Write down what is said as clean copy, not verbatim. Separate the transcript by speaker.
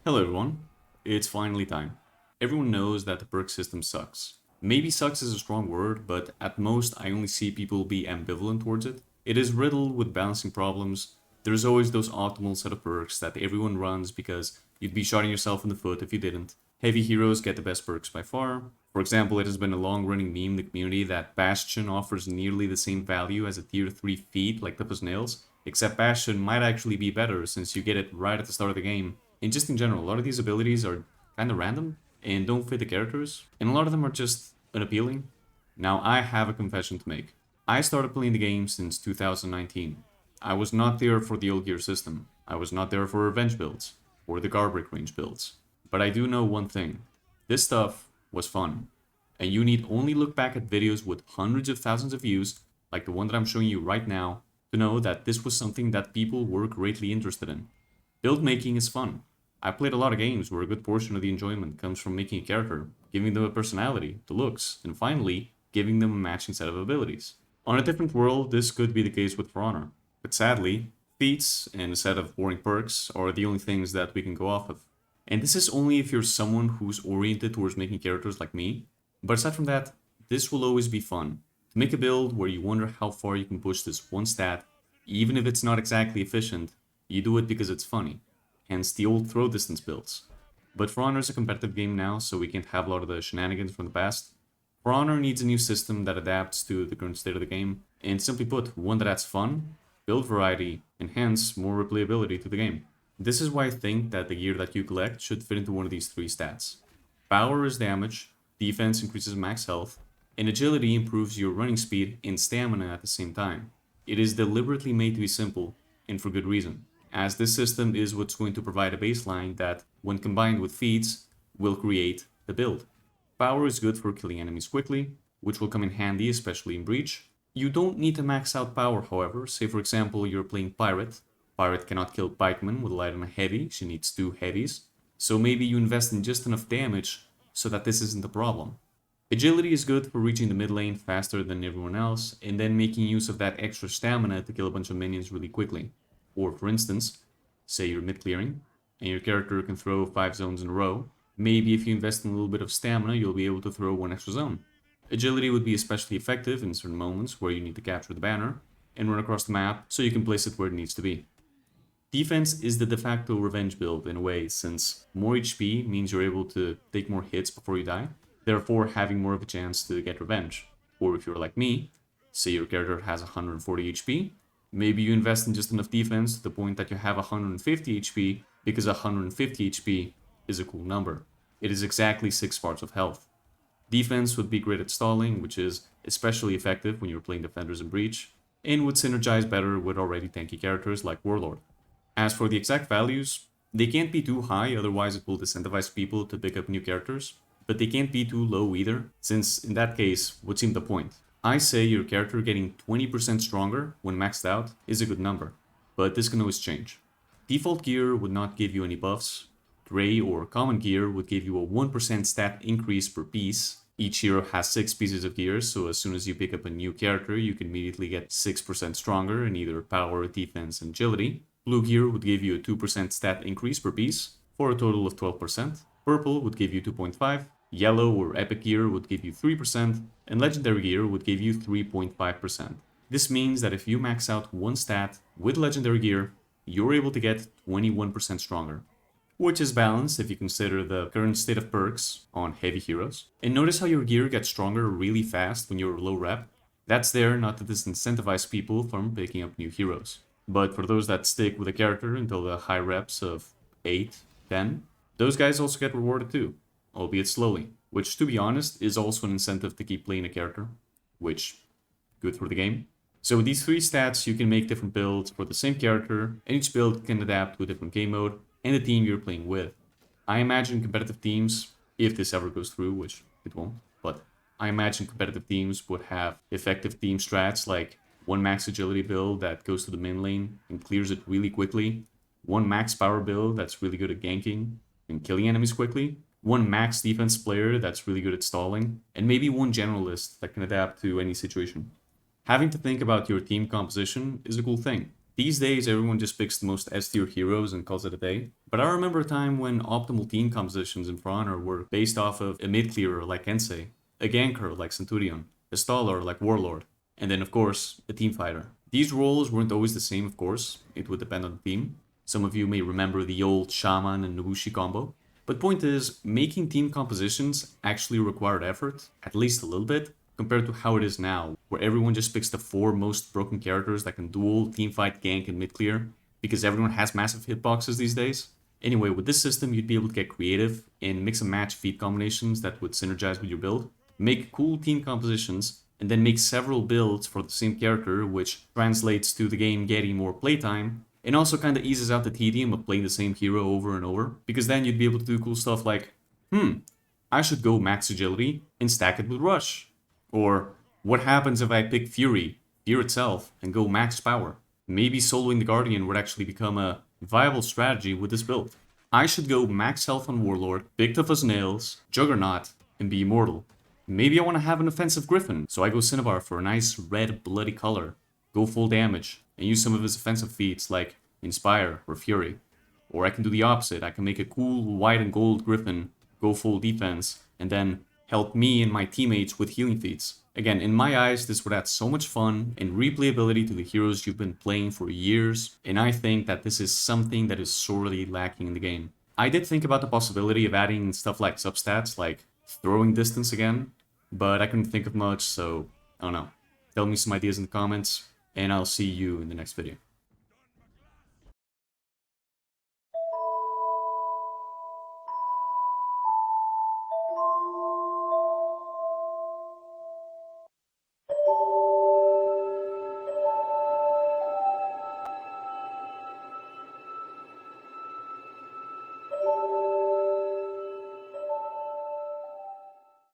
Speaker 1: Hello everyone, it's finally time. Everyone knows that the perk system sucks. Maybe sucks is a strong word, but at most I only see people be ambivalent towards it. It is riddled with balancing problems. There's always those optimal set of perks that everyone runs because you'd be shooting yourself in the foot if you didn't. Heavy heroes get the best perks by far. For example, it has been a long running meme in the community that Bastion offers nearly the same value as a tier 3 feat like Clippers Nails, except Bastion might actually be better since you get it right at the start of the game. And just in general, a lot of these abilities are kind of random and don't fit the characters, and a lot of them are just unappealing. Now, I have a confession to make. I started playing the game since 2019. I was not there for the old gear system. I was not there for revenge builds or the garbage range builds. But I do know one thing. This stuff was fun. And you need only look back at videos with hundreds of thousands of views, like the one that I'm showing you right now, to know that this was something that people were greatly interested in. Build making is fun. I played a lot of games where a good portion of the enjoyment comes from making a character, giving them a personality, the looks, and finally, giving them a matching set of abilities. On a different world, this could be the case with ForHonor, but sadly, feats and a set of boring perks are the only things that we can go off of. And this is only if you're someone who's oriented towards making characters like me, but aside from that, this will always be fun. To make a build where you wonder how far you can push this one stat, even if it's not exactly efficient, you do it because it's funny, hence the old throw distance builds. But For Honor is a competitive game now, so we can't have a lot of the shenanigans from the past. For Honor needs a new system that adapts to the current state of the game, and simply put, one that adds fun, build variety, and hence more replayability to the game. This is why I think that the gear that you collect should fit into one of these three stats. Power is damage, defense increases max health, and agility improves your running speed and stamina at the same time. It is deliberately made to be simple, and for good reason, as this system is what's going to provide a baseline that, when combined with feats, will create the build. Power is good for killing enemies quickly, which will come in handy especially in Breach. You don't need to max out power, however. Say for example you're playing Pirate. Pirate cannot kill Pikeman with light and a heavy, she needs two heavies. So maybe you invest in just enough damage so that this isn't a problem. Agility is good for reaching the mid lane faster than everyone else, and then making use of that extra stamina to kill a bunch of minions really quickly. Or for instance, say you're mid clearing, and your character can throw 5 zones in a row, maybe if you invest in a little bit of stamina you'll be able to throw one extra zone. Agility would be especially effective in certain moments where you need to capture the banner, and run across the map so you can place it where it needs to be. Defense is the de facto revenge build in a way, since more HP means you're able to take more hits before you die, therefore having more of a chance to get revenge. Or if you're like me, say your character has 140 HP, maybe you invest in just enough defense to the point that you have 150 HP because 150 HP is a cool number. It is exactly 6 parts of health. Defense would be great at stalling, which is especially effective when you're playing defenders in Breach, and would synergize better with already tanky characters like Warlord. As for the exact values, they can't be too high, otherwise it will disincentivize people to pick up new characters, but they can't be too low either, since in that case, what seemed the point? I say your character getting 20% stronger when maxed out is a good number, but this can always change. Default gear would not give you any buffs. Gray or common gear would give you a 1% stat increase per piece. Each hero has 6 pieces of gear, so as soon as you pick up a new character, you can immediately get 6% stronger in either power, defense, and agility. Blue gear would give you a 2% stat increase per piece, for a total of 12%. Purple would give you 2.5, yellow or epic gear would give you 3%, and legendary gear would give you 3.5%. This means that if you max out one stat with legendary gear, you're able to get 21% stronger. Which is balanced if you consider the current state of perks on heavy heroes. And notice how your gear gets stronger really fast when you're low rep. That's there not to disincentivize people from picking up new heroes. But for those that stick with a character until the high reps of 8, 10, those guys also get rewarded too, albeit slowly, which to be honest is also an incentive to keep playing a character, which, good for the game. So with these 3 stats you can make different builds for the same character, and each build can adapt to a different game mode and the team you're playing with. I imagine competitive teams, if this ever goes through, which it won't, but I imagine competitive teams would have effective team strats like one max agility build that goes to the main lane and clears it really quickly, one max power build that's really good at ganking and killing enemies quickly, one max defense player that's really good at stalling, and maybe one generalist that can adapt to any situation. Having to think about your team composition is a cool thing, These days, everyone just picks the most S tier heroes and calls it a day. But I remember a time when optimal team compositions in ForHonor were based off of a mid clearer like Kensei, a ganker like Centurion, a staller like Warlord, and then of course, a team fighter. These roles weren't always the same, of course, it would depend on the team. Some of you may remember the old Shaman and Nobushi combo. But point is, making team compositions actually required effort, at least a little bit, compared to how it is now, where everyone just picks the 4 most broken characters that can duel, teamfight, gank, and mid-clear, because everyone has massive hitboxes these days. Anyway, with this system, you'd be able to get creative and mix and match feat combinations that would synergize with your build, make cool team compositions, and then make several builds for the same character, which translates to the game getting more playtime, and also kind of eases out the tedium of playing the same hero over and over, because then you'd be able to do cool stuff like, I should go max agility and stack it with rush. Or, what happens if I pick Fury, Fear itself, and go max power? Maybe soloing the Guardian would actually become a viable strategy with this build. I should go max health on Warlord, big tough as nails, Juggernaut, and be immortal. Maybe I want to have an offensive Griffin, so I go Cinnabar for a nice red bloody color, go full damage, and use some of his offensive feats like Inspire or Fury. Or I can do the opposite, I can make a cool white and gold Griffin, go full defense, and then help me and my teammates with healing feats. Again, in my eyes, this would add so much fun and replayability to the heroes you've been playing for years, and I think that this is something that is sorely lacking in the game. I did think about the possibility of adding stuff like substats, like throwing distance again, but I couldn't think of much, so I don't know. Tell me some ideas in the comments, and I'll see you in the next video.